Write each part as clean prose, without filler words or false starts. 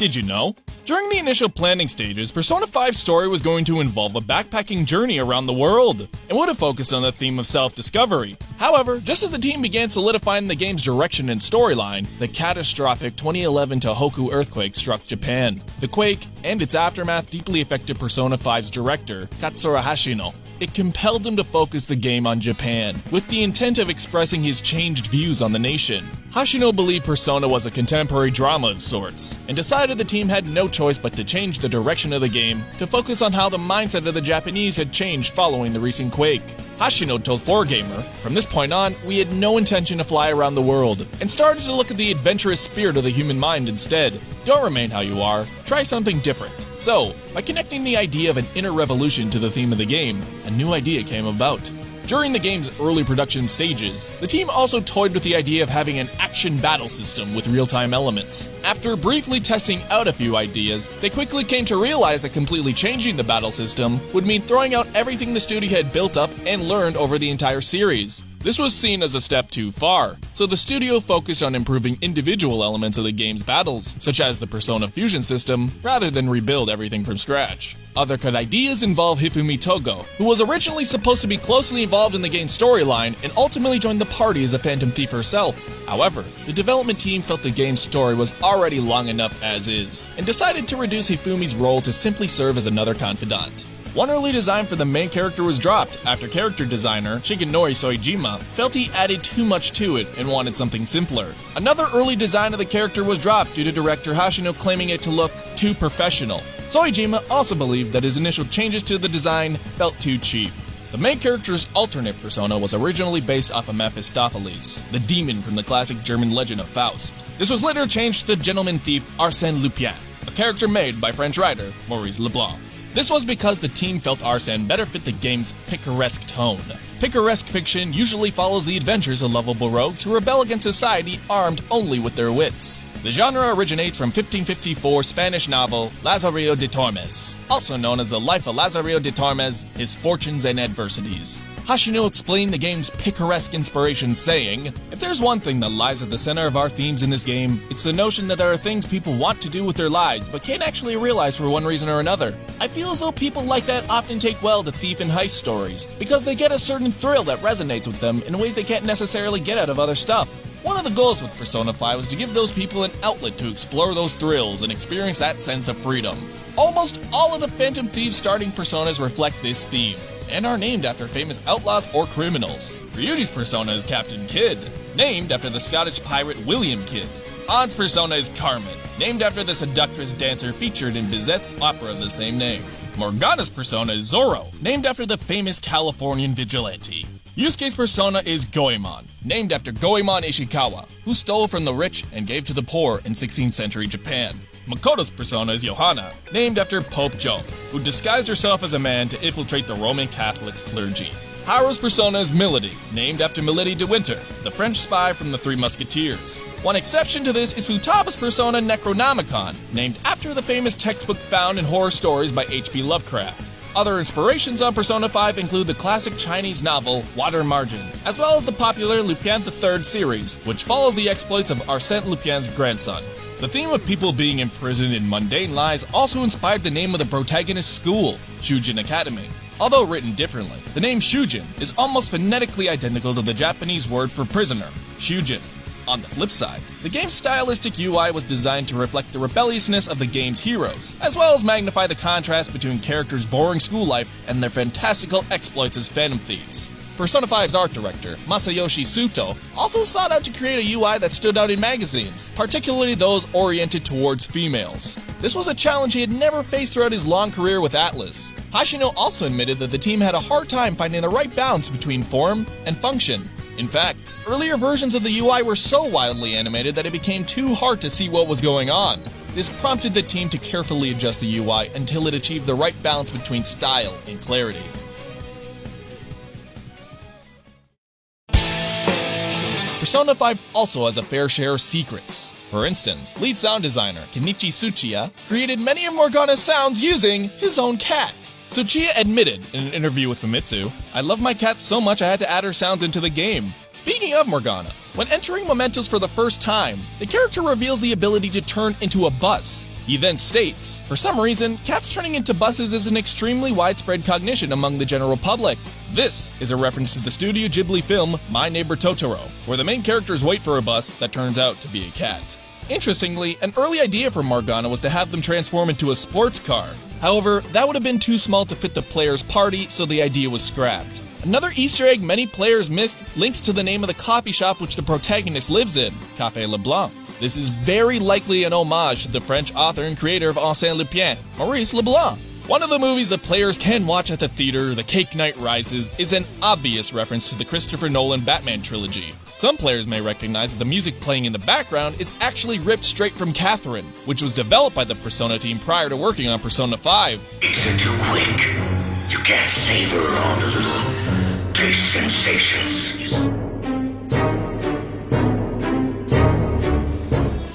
Did you know? During the initial planning stages, Persona 5's story was going to involve a backpacking journey around the world, and would have focused on the theme of self-discovery. However, just as the team began solidifying the game's direction and storyline, the catastrophic 2011 Tohoku earthquake struck Japan. The quake and its aftermath deeply affected Persona 5's director, Katsura Hashino. It compelled him to focus the game on Japan, with the intent of expressing his changed views on the nation. Hashino believed Persona was a contemporary drama of sorts, and decided the team had no choice but to change the direction of the game to focus on how the mindset of the Japanese had changed following the recent quake. Hashino told 4Gamer, "From this point on, we had no intention to fly around the world, and started to look at the adventurous spirit of the human mind instead. Don't remain how you are, try something different." So, by connecting the idea of an inner revolution to the theme of the game, a new idea came about. During the game's early production stages, the team also toyed with the idea of having an action battle system with real-time elements. After briefly testing out a few ideas, they quickly came to realize that completely changing the battle system would mean throwing out everything the studio had built up and learned over the entire series. This was seen as a step too far, so the studio focused on improving individual elements of the game's battles, such as the Persona Fusion system, rather than rebuild everything from scratch. Other cut ideas involve Hifumi Togo, who was originally supposed to be closely involved in the game's storyline and ultimately joined the party as a Phantom Thief herself. However, the development team felt the game's story was already long enough as is, and decided to reduce Hifumi's role to simply serve as another confidant. One early design for the main character was dropped after character designer Shigenori Soejima felt he added too much to it and wanted something simpler. Another early design of the character was dropped due to director Hashino claiming it to look too professional. Soejima also believed that his initial changes to the design felt too cheap. The main character's alternate persona was originally based off of Mephistopheles, the demon from the classic German legend of Faust. This was later changed to the gentleman thief Arsène Lupin, a character made by French writer Maurice Leblanc. This was because the team felt Arsène better fit the game's picaresque tone. Picaresque fiction usually follows the adventures of lovable rogues who rebel against society armed only with their wits. The genre originates from 1554 Spanish novel Lazarillo de Tormes, also known as The Life of Lazarillo de Tormes, His Fortunes and Adversities. Hashino explained the game's picaresque inspiration, saying, "If there's one thing that lies at the center of our themes in this game, it's the notion that there are things people want to do with their lives but can't actually realize for one reason or another. I feel as though people like that often take well to thief and heist stories, because they get a certain thrill that resonates with them in ways they can't necessarily get out of other stuff." One of the goals with Persona 5 was to give those people an outlet to explore those thrills and experience that sense of freedom. Almost all of the Phantom Thieves starting personas reflect this theme, and are named after famous outlaws or criminals. Ryuji's persona is Captain Kidd, named after the Scottish pirate William Kidd. Ann's persona is Carmen, named after the seductress dancer featured in Bizet's opera of the same name. Morgana's persona is Zorro, named after the famous Californian vigilante. Yusuke's persona is Goemon, named after Goemon Ishikawa, who stole from the rich and gave to the poor in 16th century Japan. Makoto's persona is Johanna, named after Pope Joan, who disguised herself as a man to infiltrate the Roman Catholic clergy. Haru's persona is Milady, named after Milady de Winter, the French spy from the Three Musketeers. One exception to this is Futaba's persona Necronomicon, named after the famous textbook found in horror stories by H.P. Lovecraft. Other inspirations on Persona 5 include the classic Chinese novel Water Margin, as well as the popular Lupin III series, which follows the exploits of Arsène Lupin's grandson. The theme of people being imprisoned in mundane lives also inspired the name of the protagonist's school, Shujin Academy. Although written differently, the name Shujin is almost phonetically identical to the Japanese word for prisoner, Shujin. On the flip side, the game's stylistic UI was designed to reflect the rebelliousness of the game's heroes, as well as magnify the contrast between characters' boring school life and their fantastical exploits as Phantom Thieves. Persona 5's art director, Masayoshi Suto, also sought out to create a UI that stood out in magazines, particularly those oriented towards females. This was a challenge he had never faced throughout his long career with Atlus. Hashino also admitted that the team had a hard time finding the right balance between form and function. In fact, earlier versions of the UI were so wildly animated that it became too hard to see what was going on. This prompted the team to carefully adjust the UI until it achieved the right balance between style and clarity. Persona 5 also has a fair share of secrets. For instance, lead sound designer Kenichi Tsuchiya created many of Morgana's sounds using his own cat. Tsuchiya admitted in an interview with Famitsu, "I love my cat so much I had to add her sounds into the game." Speaking of Morgana, when entering Mementos for the first time, the character reveals the ability to turn into a bus. He then states, "For some reason, cats turning into buses is an extremely widespread cognition among the general public." This is a reference to the Studio Ghibli film My Neighbor Totoro, where the main characters wait for a bus that turns out to be a cat. Interestingly, an early idea for Morgana was to have them transform into a sports car. However, that would have been too small to fit the player's party, so the idea was scrapped. Another Easter egg many players missed links to the name of the coffee shop which the protagonist lives in, Café Leblanc. This is very likely an homage to the French author and creator of Arsène Lupin, Maurice Leblanc. One of the movies that players can watch at the theater, The Cake Knight Rises, is an obvious reference to the Christopher Nolan Batman trilogy. Some players may recognize that the music playing in the background is actually ripped straight from Catherine, which was developed by the Persona team prior to working on Persona 5. It's too quick. You can't savor all the little taste sensations.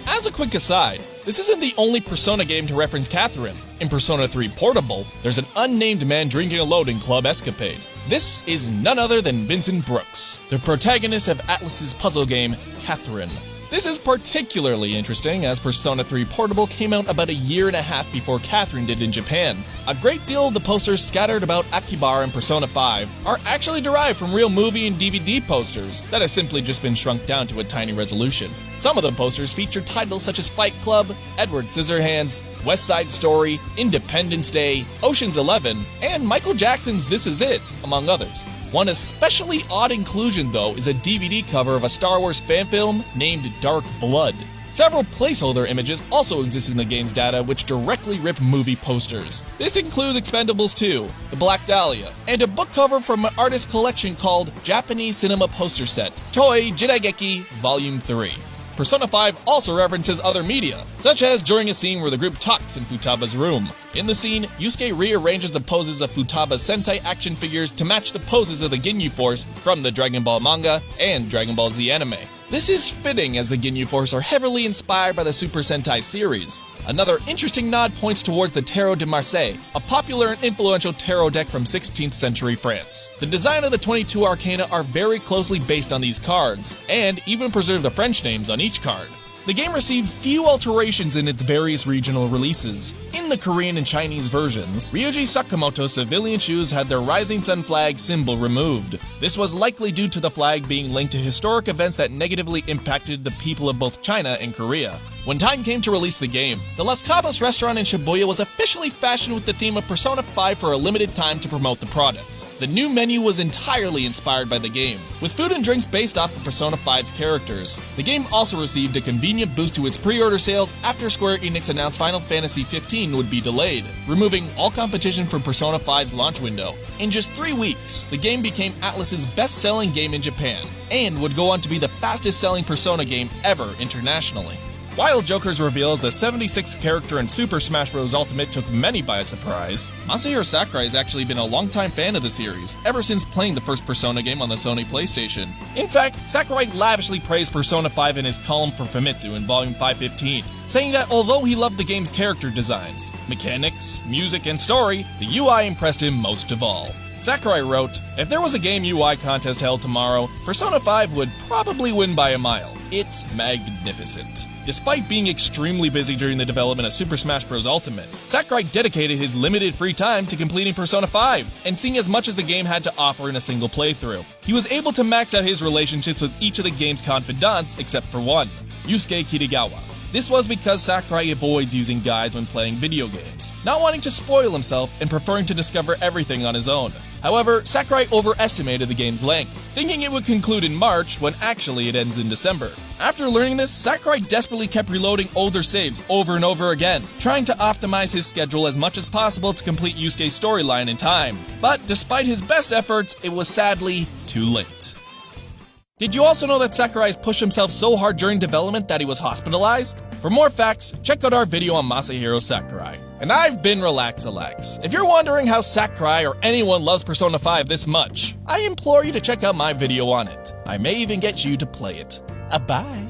As a quick aside, this isn't the only Persona game to reference Catherine. In Persona 3 Portable, there's an unnamed man drinking alone in Club Escapade. This is none other than Vincent Brooks, the protagonist of Atlus's puzzle game, Catherine. This is particularly interesting as Persona 3 Portable came out about a year and a half before Catherine did in Japan. A great deal of the posters scattered about Akihabara and Persona 5 are actually derived from real movie and DVD posters that have simply just been shrunk down to a tiny resolution. Some of the posters feature titles such as Fight Club, Edward Scissorhands, West Side Story, Independence Day, Ocean's 11, and Michael Jackson's This Is It, among others. One especially odd inclusion, though, is a DVD cover of a Star Wars fan film named Dark Blood. Several placeholder images also exist in the game's data which directly rip movie posters. This includes Expendables 2, The Black Dahlia, and a book cover from an artist collection called Japanese Cinema Poster Set, Toei Jiraigeki Volume 3. Persona 5 also references other media, such as during a scene where the group talks in Futaba's room. In the scene, Yusuke rearranges the poses of Futaba's Sentai action figures to match the poses of the Ginyu Force from the Dragon Ball manga and Dragon Ball Z anime. This is fitting as the Ginyu Force are heavily inspired by the Super Sentai series. Another interesting nod points towards the Tarot de Marseille, a popular and influential tarot deck from 16th century France. The design of the 22 arcana are very closely based on these cards, and even preserve the French names on each card. The game received few alterations in its various regional releases. In the Korean and Chinese versions, Ryuji Sakamoto's civilian shoes had their rising sun flag symbol removed. This was likely due to the flag being linked to historic events that negatively impacted the people of both China and Korea. When time came to release the game, the Las Cabas restaurant in Shibuya was officially fashioned with the theme of Persona 5 for a limited time to promote the product. The new menu was entirely inspired by the game, with food and drinks based off of Persona 5's characters. The game also received a convenient boost to its pre-order sales after Square Enix announced Final Fantasy XV would be delayed, removing all competition from Persona 5's launch window. In just 3 weeks, the game became Atlus's best-selling game in Japan, and would go on to be the fastest-selling Persona game ever internationally. Wild Jokers reveals the 76th character in Super Smash Bros. Ultimate took many by surprise. Masahiro Sakurai has actually been a longtime fan of the series, ever since playing the first Persona game on the Sony PlayStation. In fact, Sakurai lavishly praised Persona 5 in his column for Famitsu in Volume 515, saying that although he loved the game's character designs, mechanics, music, and story, the UI impressed him most of all. Sakurai wrote, "If there was a game UI contest held tomorrow, Persona 5 would probably win by a mile. It's magnificent." Despite being extremely busy during the development of Super Smash Bros. Ultimate, Sakurai dedicated his limited free time to completing Persona 5 and seeing as much as the game had to offer in a single playthrough. He was able to max out his relationships with each of the game's confidants except for one, Yusuke Kitagawa. This was because Sakurai avoids using guides when playing video games, not wanting to spoil himself and preferring to discover everything on his own. However, Sakurai overestimated the game's length, thinking it would conclude in March when actually it ends in December. After learning this, Sakurai desperately kept reloading older saves over and over again, trying to optimize his schedule as much as possible to complete Yusuke's storyline in time. But despite his best efforts, it was sadly too late. Did you also know that Sakurai pushed himself so hard during development that he was hospitalized? For more facts, check out our video on Masahiro Sakurai. And I've been Relax-A-Lax. If you're wondering how Sakurai or anyone loves Persona 5 this much, I implore you to check out my video on it. I may even get you to play it. Bye.